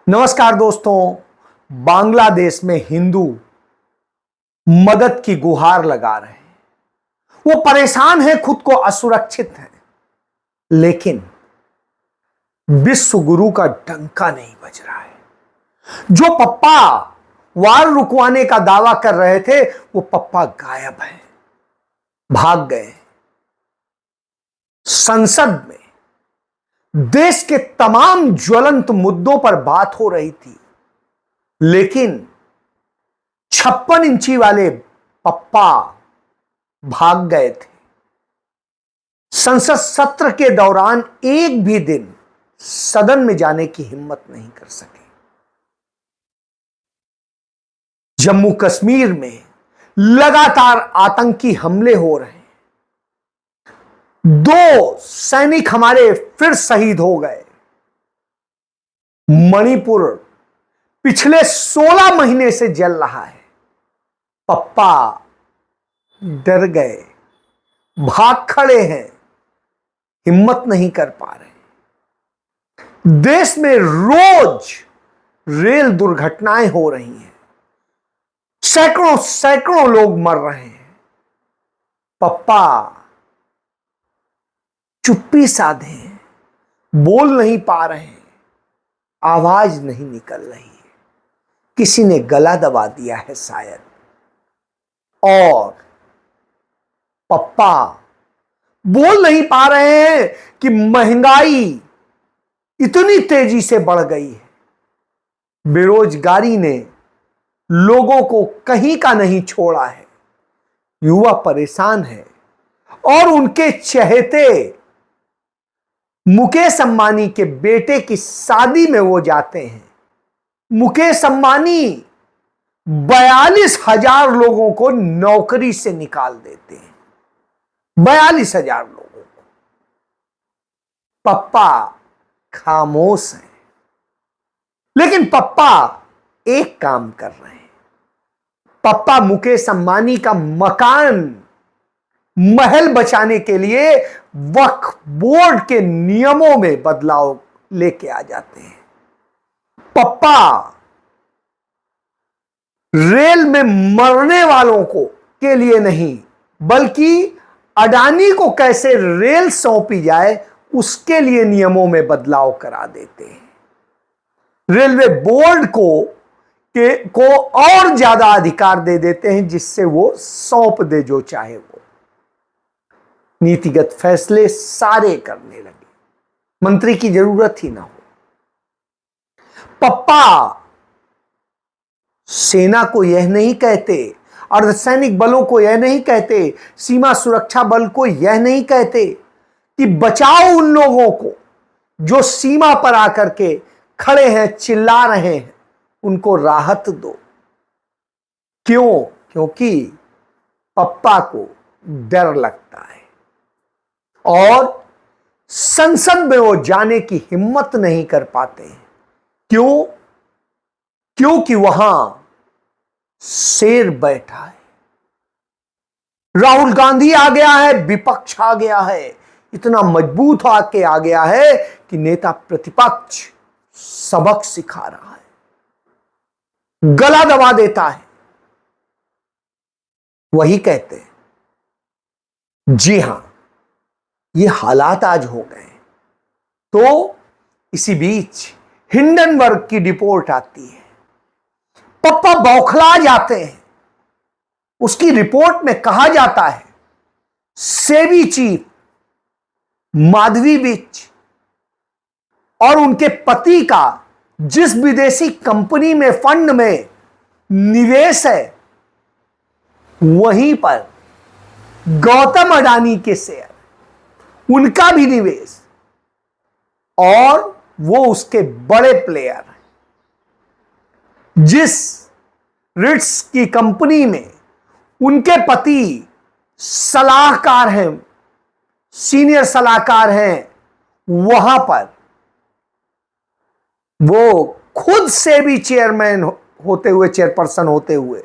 नमस्कार दोस्तों। बांग्लादेश में हिंदू मदद की गुहार लगा रहे हैं। वो परेशान है, खुद को असुरक्षित है, लेकिन विश्व गुरु का डंका नहीं बज रहा है। जो पप्पा वार रुकवाने का दावा कर रहे थे, वो पप्पा गायब है, भाग गए। संसद में देश के तमाम ज्वलंत मुद्दों पर बात हो रही थी, लेकिन 56 इंची वाले पप्पा भाग गए थे। संसद सत्र के दौरान एक भी दिन सदन में जाने की हिम्मत नहीं कर सके। जम्मू कश्मीर में लगातार आतंकी हमले हो रहे हैं। 2 सैनिक हमारे फिर शहीद हो गए। मणिपुर पिछले 16 महीने से जल रहा है। पप्पा डर गए, भाग खड़े हैं, हिम्मत नहीं कर पा रहे। देश में रोज रेल दुर्घटनाएं हो रही हैं, सैकड़ों सैकड़ों लोग मर रहे हैं। पप्पा चुप्पी साधे हैं, बोल नहीं पा रहे हैं, आवाज नहीं निकल रही है। किसी ने गला दबा दिया है शायद। और पप्पा बोल नहीं पा रहे हैं कि महंगाई इतनी तेजी से बढ़ गई है, बेरोजगारी ने लोगों को कहीं का नहीं छोड़ा है, युवा परेशान है। और उनके चहेते मुकेश अंबानी के बेटे की शादी में वो जाते हैं। मुकेश अंबानी 42,000 लोगों को नौकरी से निकाल देते हैं, 42,000 लोगों को। पप्पा खामोश हैं, लेकिन पप्पा एक काम कर रहे हैं। पप्पा मुकेश अंबानी का मकान महल बचाने के लिए वक्फ बोर्ड के नियमों में बदलाव लेके आ जाते हैं। पप्पा रेल में मरने वालों को के लिए नहीं, बल्कि अडानी को कैसे रेल सौंपी जाए उसके लिए नियमों में बदलाव करा देते हैं। रेलवे बोर्ड को और ज्यादा अधिकार दे देते हैं, जिससे वो सौंप दे जो चाहे वो। नीतिगत फैसले सारे करने लगे, मंत्री की जरूरत ही ना हो। पप्पा सेना को यह नहीं कहते, अर्धसैनिक बलों को यह नहीं कहते, सीमा सुरक्षा बल को यह नहीं कहते कि बचाओ उन लोगों को जो सीमा पर आकर के खड़े हैं, चिल्ला रहे हैं, उनको राहत दो। क्यों? क्योंकि पप्पा को डर लगता है और संसद में वो जाने की हिम्मत नहीं कर पाते हैं। क्यों? क्योंकि वहां शेर बैठा है। राहुल गांधी आ गया है, विपक्ष आ गया है, इतना मजबूत आके आ गया है कि नेता प्रतिपक्ष सबक सिखा रहा है, गला दबा देता है। वही कहते हैं। जी हां, ये हालात आज हो गए। तो इसी बीच हिंडनबर्ग की रिपोर्ट आती है। पप्पा बौखला जाते हैं। उसकी रिपोर्ट में कहा जाता है, सेबी चीफ माधवी विज और उनके पति का जिस विदेशी कंपनी में फंड में निवेश है, वहीं पर गौतम अडानी के शेयर, उनका भी निवेश, और वो उसके बड़े प्लेयर हैं। जिस रिट्स की कंपनी में उनके पति सलाहकार हैं, सीनियर सलाहकार हैं, वहां पर वो खुद से भी चेयरमैन होते हुए, चेयरपर्सन होते हुए,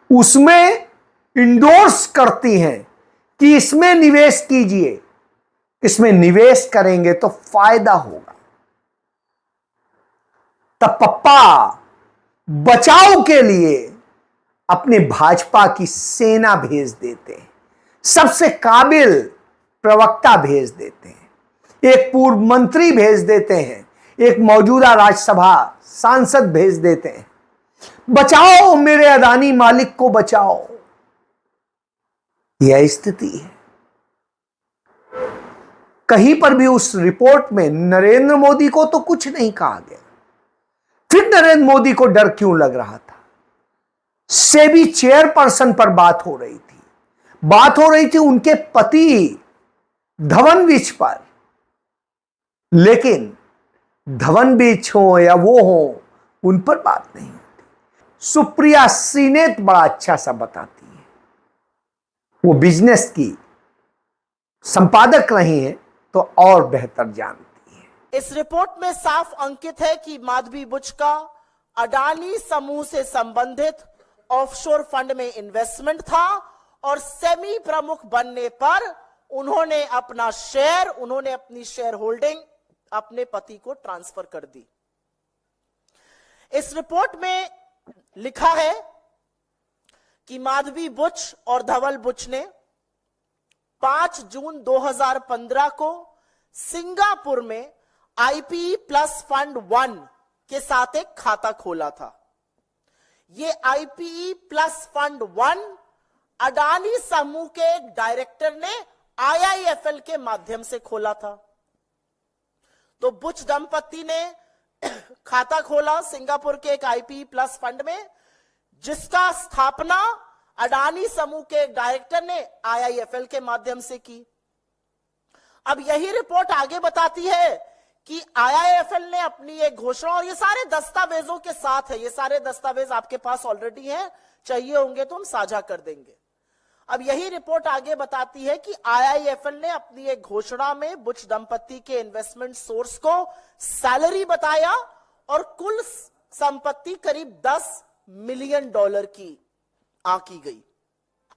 उसमें इंडोर्स करती हैं कि इसमें निवेश कीजिए, इसमें निवेश करेंगे तो फायदा होगा। तब पप्पा बचाव के लिए अपने भाजपा की सेना भेज देते हैं, सबसे काबिल प्रवक्ता भेज देते हैं, एक पूर्व मंत्री भेज देते हैं, एक मौजूदा राज्यसभा सांसद भेज देते हैं। बचाओ मेरे अदानी मालिक को बचाओ। यह स्थिति है। कहीं पर भी उस रिपोर्ट में नरेंद्र मोदी को तो कुछ नहीं कहा गया। फिर नरेंद्र मोदी को डर क्यों लग रहा था? सेबी चेयरपर्सन पर बात हो रही थी, बात हो रही थी उनके पति धवन बीच पर, लेकिन धवन बीच हो या वो हो, उन पर बात नहीं होती। सुप्रिया श्रीनेत बड़ा अच्छा सा बताती है, वो बिजनेस की संपादक रही है तो और बेहतर जानती है। इस रिपोर्ट में साफ अंकित है कि माधवी बुच का अडानी समूह से संबंधित ऑफशोर फंड में इन्वेस्टमेंट था और सेमी प्रमुख बनने पर उन्होंने अपनी शेयर होल्डिंग अपने पति को ट्रांसफर कर दी। इस रिपोर्ट में लिखा है कि माधवी बुच और धवल बुच ने 5 जून 2015 को सिंगापुर में आईपीई प्लस फंड 1 के साथ एक खाता खोला था। ये आईपीई प्लस फंड 1 अडानी समूह के एक डायरेक्टर ने आईआईएफएल के माध्यम से खोला था। तो बुच दंपति ने खाता खोला सिंगापुर के एक आईपीई प्लस फंड में, जिसका स्थापना अडानी समूह के एक डायरेक्टर ने आईआईएफएल के माध्यम से की। अब यही रिपोर्ट आगे बताती है कि आईआईएफएल ने अपनी एक घोषणा, और ये सारे दस्तावेजों के साथ है, ये सारे दस्तावेज आपके पास ऑलरेडी हैं, चाहिए होंगे तो हम साझा कर देंगे। अब यही रिपोर्ट आगे बताती है कि आईआईएफएल ने अपनी एक घोषणा में बुच दंपति के इन्वेस्टमेंट सोर्स को सैलरी बताया और कुल संपत्ति करीब $10 मिलियन की आंकी गई।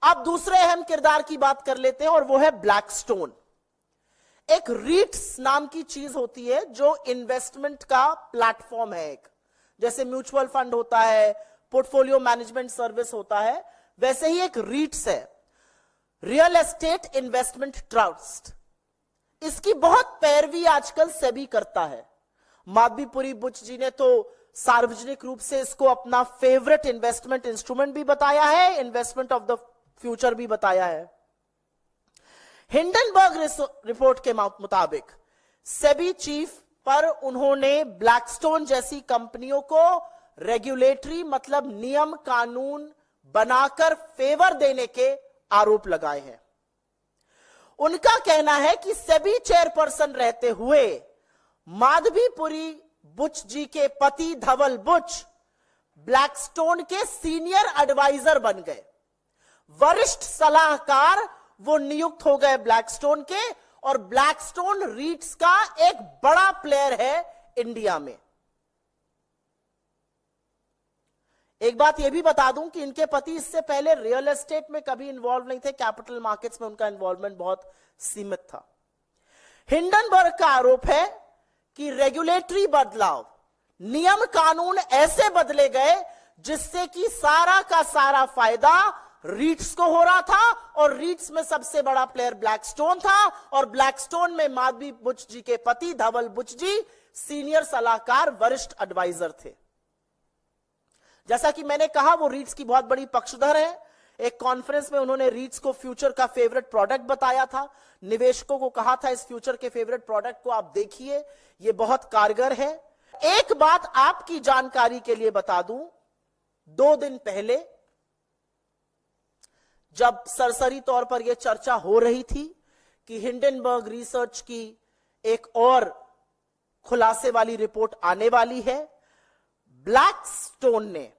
अब दूसरे अहम किरदार की बात कर लेते हैं और वो है ब्लैकस्टोन। एक रीट्स नाम की चीज होती है जो इन्वेस्टमेंट का प्लेटफॉर्म है, एक जैसे म्यूचुअल फंड होता है, पोर्टफोलियो मैनेजमेंट सर्विस होता है, वैसे ही एक रीट्स है, रियल एस्टेट इन्वेस्टमेंट ट्रस्ट। इसकी बहुत पैरवी आजकल सेबी करता है। माधवीपुरी बुच जी ने तो सार्वजनिक रूप से इसको अपना फेवरेट इन्वेस्टमेंट इंस्ट्रूमेंट भी बताया है, इन्वेस्टमेंट ऑफ द फ्यूचर भी बताया है। हिंडनबर्ग रिपोर्ट के मुताबिक सेबी चीफ पर उन्होंने ब्लैकस्टोन जैसी कंपनियों को रेगुलेटरी मतलब नियम कानून बनाकर फेवर देने के आरोप लगाए हैं। उनका कहना है कि सेबी चेयरपर्सन रहते हुए माधवीपुरी बुच जी के पति धवल बुच ब्लैकस्टोन के सीनियर एडवाइजर बन गए, वरिष्ठ सलाहकार वो नियुक्त हो गए ब्लैकस्टोन के, और ब्लैकस्टोन रीट्स का एक बड़ा प्लेयर है इंडिया में। एक बात यह भी बता दूं कि इनके पति इससे पहले रियल एस्टेट में कभी इन्वॉल्व नहीं थे, कैपिटल मार्केट्स में उनका इन्वॉल्वमेंट बहुत सीमित था। हिंडनबर्ग का आरोप है कि रेगुलेटरी बदलाव, नियम कानून ऐसे बदले गए जिससे कि सारा का सारा फायदा रीट्स को हो रहा था, और रीट्स में सबसे बड़ा प्लेयर ब्लैकस्टोन था, और ब्लैकस्टोन में माधवी बुच जी के पति धवल बुच जी सीनियर सलाहकार वरिष्ठ एडवाइजर थे। जैसा कि मैंने कहा वो रीट्स की बहुत बड़ी पक्षधर है। एक कॉन्फ्रेंस में उन्होंने रीट्स को फ्यूचर का फेवरेट प्रोडक्ट बताया था, निवेशकों को कहा था इस फ्यूचर के फेवरेट प्रोडक्ट को आप देखिए, ये बहुत कारगर है। एक बात आपकी जानकारी के लिए बता दूं, 2 दिन पहले जब सरसरी तौर पर यह चर्चा हो रही थी कि हिंडनबर्ग रिसर्च की एक और खुलासे वाली रिपोर्ट आने वाली है, ब्लैकस्टोन ने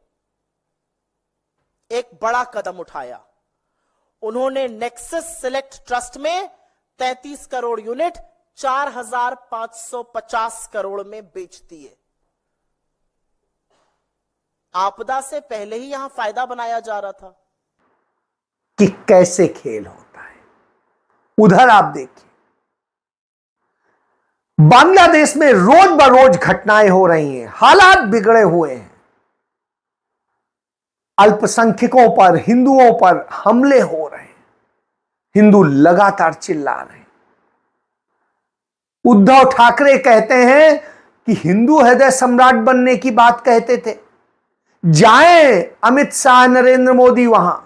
एक बड़ा कदम उठाया। उन्होंने नेक्सस सिलेक्ट ट्रस्ट में 33 करोड़ यूनिट 4,550 करोड़ में बेच दिए। आपदा से पहले ही यहां फायदा बनाया जा रहा था कि कैसे खेल होता है। उधर आप देखिए, बांग्लादेश में रोज बरोज घटनाएं हो रही हैं, हालात बिगड़े हुए हैं, अल्पसंख्यकों पर, हिंदुओं पर हमले हो रहे हैं, हिंदू लगातार चिल्ला रहे हैं। उद्धव ठाकरे कहते हैं कि हिंदू हृदय सम्राट बनने की बात कहते थे, जाएं अमित शाह, नरेंद्र मोदी वहां,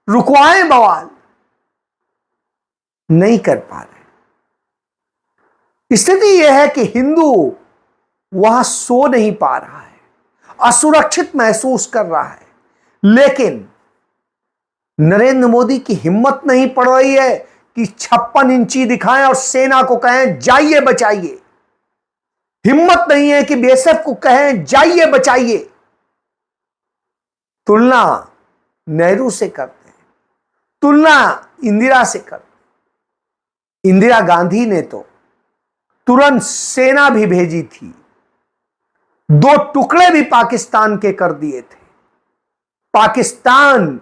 रुकवाएं बवाल, नहीं कर पा रहे। स्थिति यह है कि हिंदू वहां सो नहीं पा रहा है, असुरक्षित महसूस कर रहा है, लेकिन नरेंद्र मोदी की हिम्मत नहीं पड़ रही है कि 56 इंची दिखाएं और सेना को कहें जाइए बचाइए। हिम्मत नहीं है कि बीएसएफ को कहें जाइए बचाइए। तुलना नेहरू से करते हैं, तुलना इंदिरा से करते हैं। इंदिरा गांधी ने तो तुरंत सेना भी भेजी थी, 2 टुकड़े भी पाकिस्तान के कर दिए थे, पाकिस्तान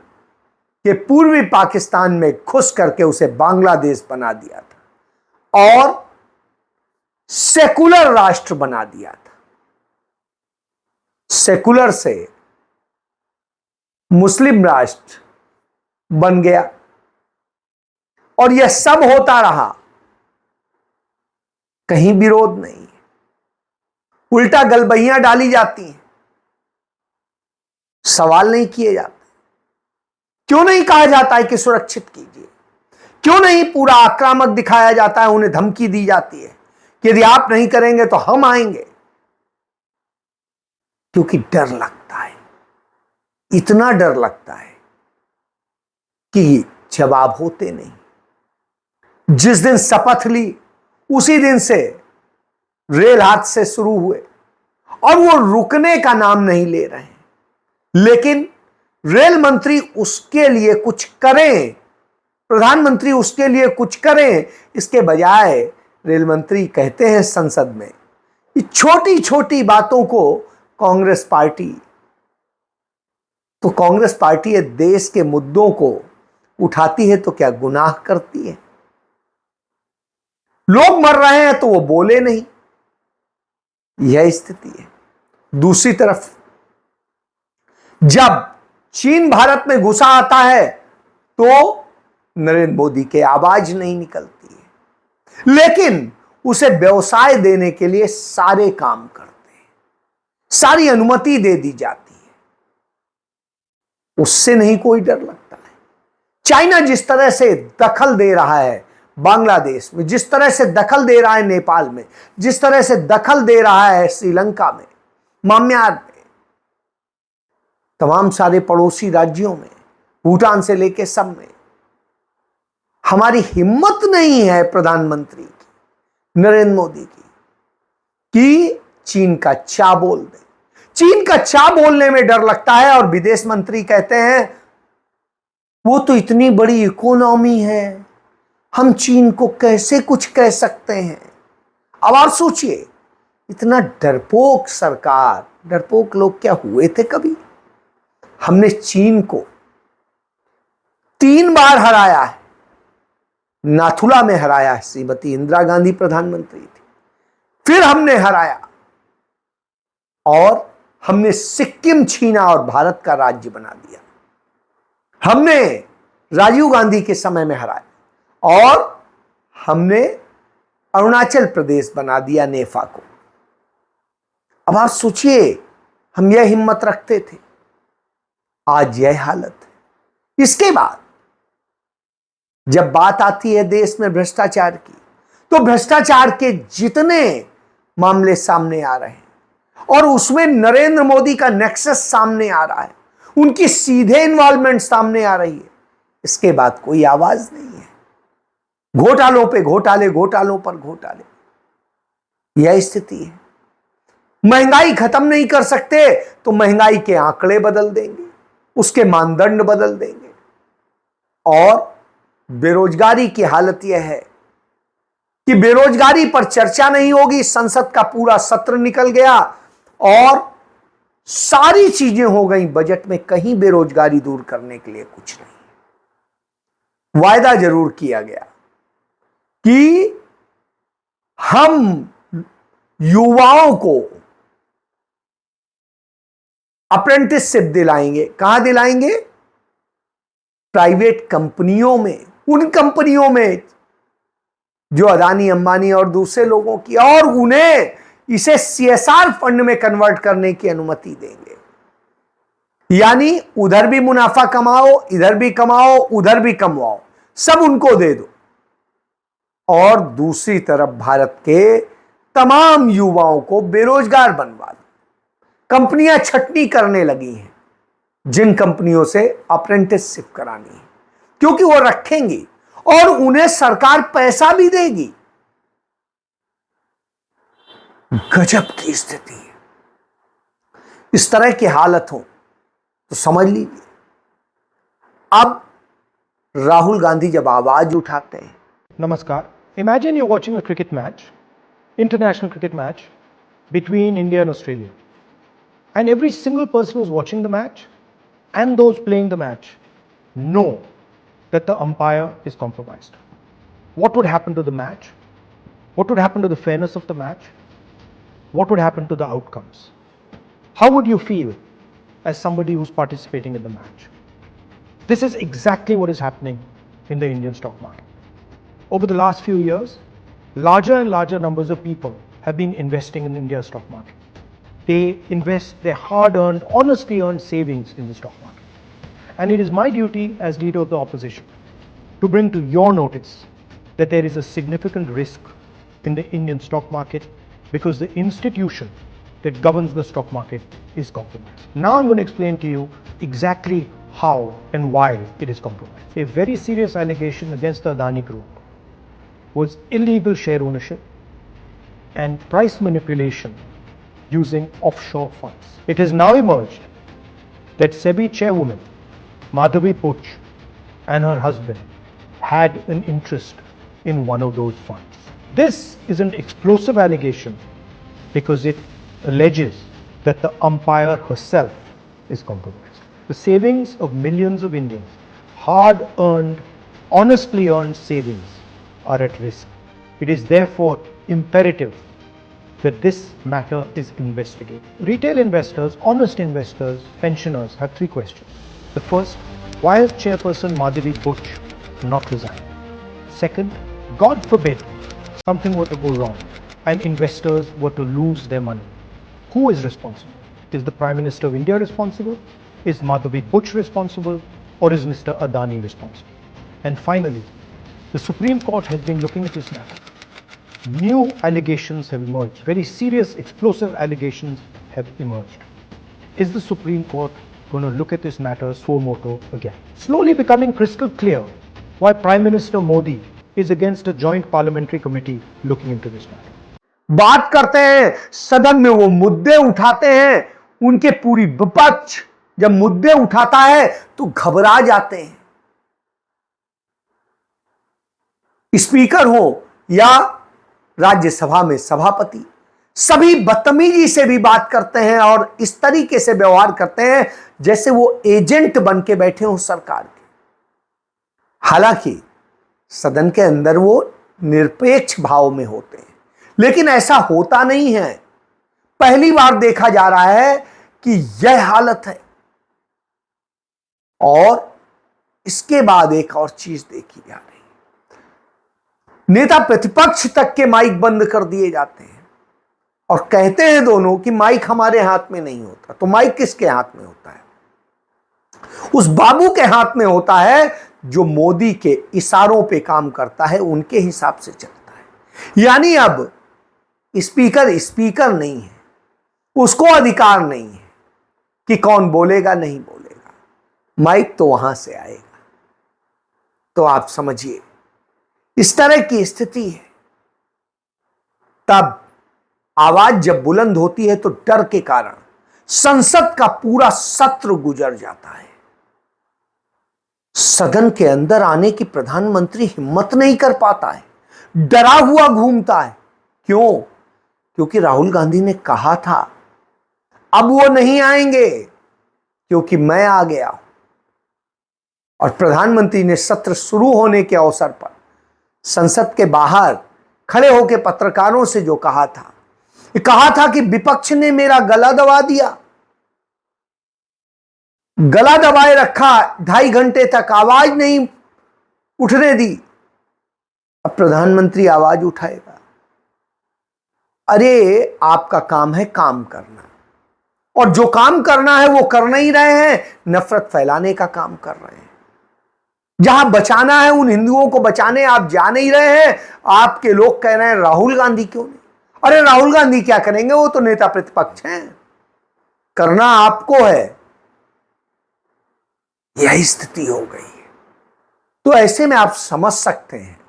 के पूर्वी पाकिस्तान में घुस करके उसे बांग्लादेश बना दिया था और सेकुलर राष्ट्र बना दिया था। सेकुलर से मुस्लिम राष्ट्र बन गया और यह सब होता रहा, कहीं विरोध नहीं, उल्टा गलबहियां डाली जाती हैं, सवाल नहीं किए जाते। क्यों नहीं कहा जाता है कि सुरक्षित कीजिए? क्यों नहीं पूरा आक्रामक दिखाया जाता है? उन्हें धमकी दी जाती है कि यदि आप नहीं करेंगे तो हम आएंगे, क्योंकि डर लगता है, इतना डर लगता है कि जवाब होते नहीं। जिस दिन शपथ ली उसी दिन से रेल हादसे शुरू हुए और वो रुकने का नाम नहीं ले रहे हैं, लेकिन रेल मंत्री उसके लिए कुछ करें, प्रधानमंत्री उसके लिए कुछ करें, इसके बजाय रेल मंत्री कहते हैं संसद में कि छोटी छोटी बातों को कांग्रेस पार्टी देश के मुद्दों को उठाती है तो क्या गुनाह करती है? लोग मर रहे हैं तो वो बोले नहीं, यह स्थिति है। दूसरी तरफ जब चीन भारत में घुसा आता है तो नरेंद्र मोदी की आवाज नहीं निकलती है, लेकिन उसे व्यवसाय देने के लिए सारे काम करते हैं, सारी अनुमति दे दी जाती है, उससे नहीं कोई डर लगता है। चाइना जिस तरह से दखल दे रहा है बांग्लादेश में, जिस तरह से दखल दे रहा है नेपाल में, जिस तरह से दखल दे रहा है श्रीलंका में, म्यांमार में, तमाम सारे पड़ोसी राज्यों में, भूटान से लेके सब में, हमारी हिम्मत नहीं है प्रधानमंत्री की, नरेंद्र मोदी की, कि चीन का चा बोल दे। चीन का चा बोलने में डर लगता है और विदेश मंत्री कहते हैं वो तो इतनी बड़ी इकोनॉमी है, हम चीन को कैसे कुछ कह सकते हैं। अब आप सोचिए, इतना डरपोक सरकार, डरपोक लोग क्या हुए थे कभी? हमने चीन को 3 बार हराया है, नाथुला में हराया है, श्रीमती इंदिरा गांधी प्रधानमंत्री थी, फिर हमने हराया और हमने सिक्किम छीना और भारत का राज्य बना दिया। हमने राजीव गांधी के समय में हराया और हमने अरुणाचल प्रदेश बना दिया, नेफा को। अब आप सोचिए, हम यह हिम्मत रखते थे, आज यह हालत है। इसके बाद जब बात आती है देश में भ्रष्टाचार की, तो भ्रष्टाचार के जितने मामले सामने आ रहे हैं और उसमें नरेंद्र मोदी का नेक्सस सामने आ रहा है, उनकी सीधे इन्वॉल्वमेंट सामने आ रही है, इसके बाद कोई आवाज नहीं है। घोटालों पे घोटाले, घोटालों पर घोटाले, यह स्थिति है। महंगाई खत्म नहीं कर सकते तो महंगाई के आंकड़े बदल देंगे, उसके मानदंड बदल देंगे। और बेरोजगारी की हालत यह है कि बेरोजगारी पर चर्चा नहीं होगी, संसद का पूरा सत्र निकल गया और सारी चीजें हो गई बजट में, कहीं बेरोजगारी दूर करने के लिए कुछ नहीं। वायदा जरूर किया गया कि हम युवाओं को अप्रेंटिसशिप दिलाएंगे। कहां दिलाएंगे? प्राइवेट कंपनियों में, उन कंपनियों में जो अदानी अंबानी और दूसरे लोगों की, और उन्हें इसे सीएसआर फंड में कन्वर्ट करने की अनुमति देंगे। यानी उधर भी मुनाफा कमाओ, इधर भी कमाओ, उधर भी कमाओ, सब उनको दे दो। और दूसरी तरफ भारत के तमाम युवाओं को बेरोजगार बनवा दो। कंपनियां छटनी करने लगी हैं जिन कंपनियों से अप्रेंटिसशिप करानी है, क्योंकि वो रखेंगी और उन्हें सरकार पैसा भी देगी। गजब की स्थिति है। इस तरह की हालत हो तो समझ लीजिए, अब राहुल गांधी जब आवाज उठाते हैं। Namaskar. Imagine you're watching a cricket match, international cricket match between India and Australia. And every single person who's watching the match and those playing the match know that the umpire is compromised. What would happen to the match? What would happen to the fairness of the match? What would happen to the outcomes? How would you feel as somebody who's participating in the match? This is exactly what is happening in the Indian stock market. Over the last few years, larger and larger numbers of people have been investing in India's stock market. They invest their hard-earned, honestly earned savings in the stock market. And it is my duty as leader of the opposition to bring to your notice that there is a significant risk in the Indian stock market because the institution that governs the stock market is compromised. Now I'm going to explain to you exactly how and why it is compromised. A very serious allegation against the Adani Group was illegal share ownership and price manipulation using offshore funds. It has now emerged that SEBI chairwoman Madhavi Buch and her husband had an interest in one of those funds. This is an explosive allegation because it alleges that the umpire herself is compromised. The savings of millions of Indians, hard-earned, honestly earned savings, are at risk. It is therefore imperative that this matter is investigated. Retail investors, honest investors, pensioners have three questions. The first, why has Chairperson Madhavi Buch not resigned? Second, God forbid something were to go wrong and investors were to lose their money. Who is responsible? Is the Prime Minister of India responsible? Is Madhavi Buch responsible? Or is Mr. Adani responsible? And finally, the Supreme Court has been looking at this matter. New allegations have emerged. Very serious, explosive allegations have emerged. Is the Supreme Court going to look at this matter suo motu again? Slowly becoming crystal clear why Prime Minister Modi is against a joint parliamentary committee looking into this matter. बात करते हैं, सदन में वो मुद्दे उठाते हैं, उनके पूरी विपक्ष जब मुद्दे उठाता है तो घबरा जाते हैं। स्पीकर हो या राज्यसभा में सभापति, सभी बदतमीजी से भी बात करते हैं और इस तरीके से व्यवहार करते हैं जैसे वो एजेंट बन के बैठे हो सरकार के। हालांकि सदन के अंदर वो निरपेक्ष भाव में होते हैं, लेकिन ऐसा होता नहीं है। पहली बार देखा जा रहा है कि यह हालत है। और इसके बाद एक और चीज देखी जा रही है, नेता प्रतिपक्ष तक के माइक बंद कर दिए जाते हैं और कहते हैं दोनों कि माइक हमारे हाथ में नहीं होता। तो माइक किसके हाथ में होता है? उस बाबू के हाथ में होता है जो मोदी के इशारों पे काम करता है, उनके हिसाब से चलता है। यानी अब स्पीकर स्पीकर नहीं है, उसको अधिकार नहीं है कि कौन बोलेगा नहीं बोलेगा, माइक तो वहां से आएगा। तो आप समझिए इस तरह की स्थिति है। तब आवाज जब बुलंद होती है तो डर के कारण संसद का पूरा सत्र गुजर जाता है। सदन के अंदर आने की प्रधानमंत्री हिम्मत नहीं कर पाता है, डरा हुआ घूमता है। क्यों? क्योंकि राहुल गांधी ने कहा था अब वो नहीं आएंगे क्योंकि मैं आ गया हूं। और प्रधानमंत्री ने सत्र शुरू होने के अवसर पर संसद के बाहर खड़े होकर पत्रकारों से जो कहा था कि विपक्ष ने मेरा गला दबा दिया, गला दबाए रखा, 2.5 घंटे तक आवाज नहीं उठने दी। अब प्रधानमंत्री आवाज उठाएगा। अरे आपका काम है काम करना, और जो काम करना है वो कर नहीं रहे हैं, नफरत फैलाने का काम कर रहे हैं। जहां बचाना है उन हिंदुओं को बचाने आप जा नहीं रहे हैं। आपके लोग कह रहे हैं राहुल गांधी क्यों नहीं। अरे राहुल गांधी क्या करेंगे, वो तो नेता प्रतिपक्ष हैं, करना आपको है। यही स्थिति हो गई है। तो ऐसे में आप समझ सकते हैं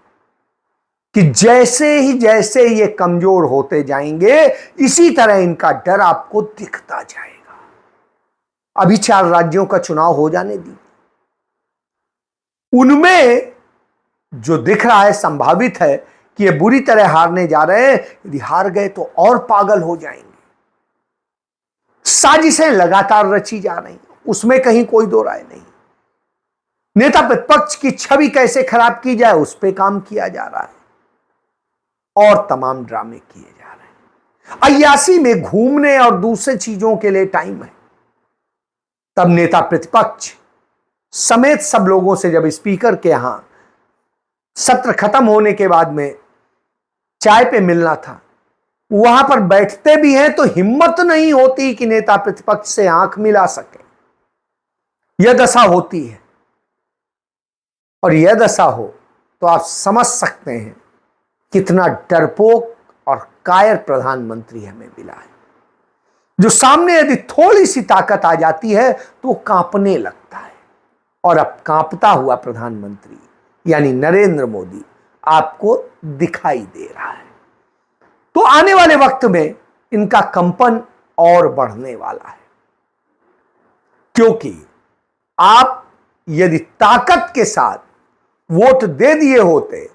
कि जैसे ये कमजोर होते जाएंगे, इसी तरह इनका डर आपको दिखता जाएगा। अभी 4 राज्यों का चुनाव हो जाने दी, उनमें जो दिख रहा है, संभावित है कि ये बुरी तरह हारने जा रहे हैं। यदि हार गए तो और पागल हो जाएंगे। साजिशें लगातार रची जा रही, उसमें कहीं कोई दो राय नहीं। नेता प्रतिपक्ष की छवि कैसे खराब की जाए, उस पर काम किया जा रहा है, और तमाम ड्रामे किए जा रहे हैं। अय्यासी में घूमने और दूसरे चीजों के लिए टाइम है। तब नेता प्रतिपक्ष समेत सब लोगों से जब स्पीकर के यहां सत्र खत्म होने के बाद में चाय पे मिलना था, वहां पर बैठते भी हैं तो हिम्मत नहीं होती कि नेता प्रतिपक्ष से आंख मिला सके। यह दशा होती है, और यह दशा हो तो आप समझ सकते हैं कितना डरपोक और कायर प्रधानमंत्री हमें मिला है, जो सामने यदि थोड़ी सी ताकत आ जाती है तो वो कांपने लगता है। और अब कांपता हुआ प्रधानमंत्री यानी नरेंद्र मोदी आपको दिखाई दे रहा है। तो आने वाले वक्त में इनका कंपन और बढ़ने वाला है, क्योंकि आप यदि ताकत के साथ वोट दे दिए होते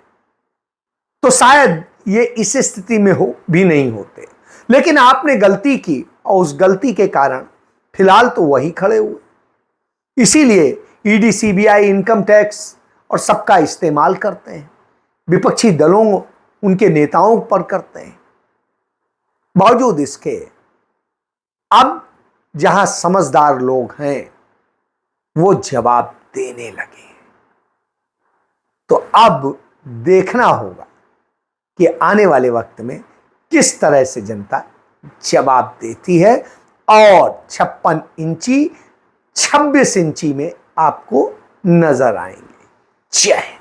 तो शायद ये इस स्थिति में भी नहीं होते। लेकिन आपने गलती की, और उस गलती के कारण फिलहाल तो वही खड़े हुए। इसीलिए ईडी, सीबीआई, इनकम टैक्स और सबका इस्तेमाल करते हैं, विपक्षी दलों उनके नेताओं पर करते हैं। बावजूद इसके अब जहां समझदार लोग हैं वो जवाब देने लगे। तो अब देखना होगा कि आने वाले वक्त में किस तरह से जनता जवाब देती है, और 56 इंची 26 इंची में आपको नजर आएंगे। जय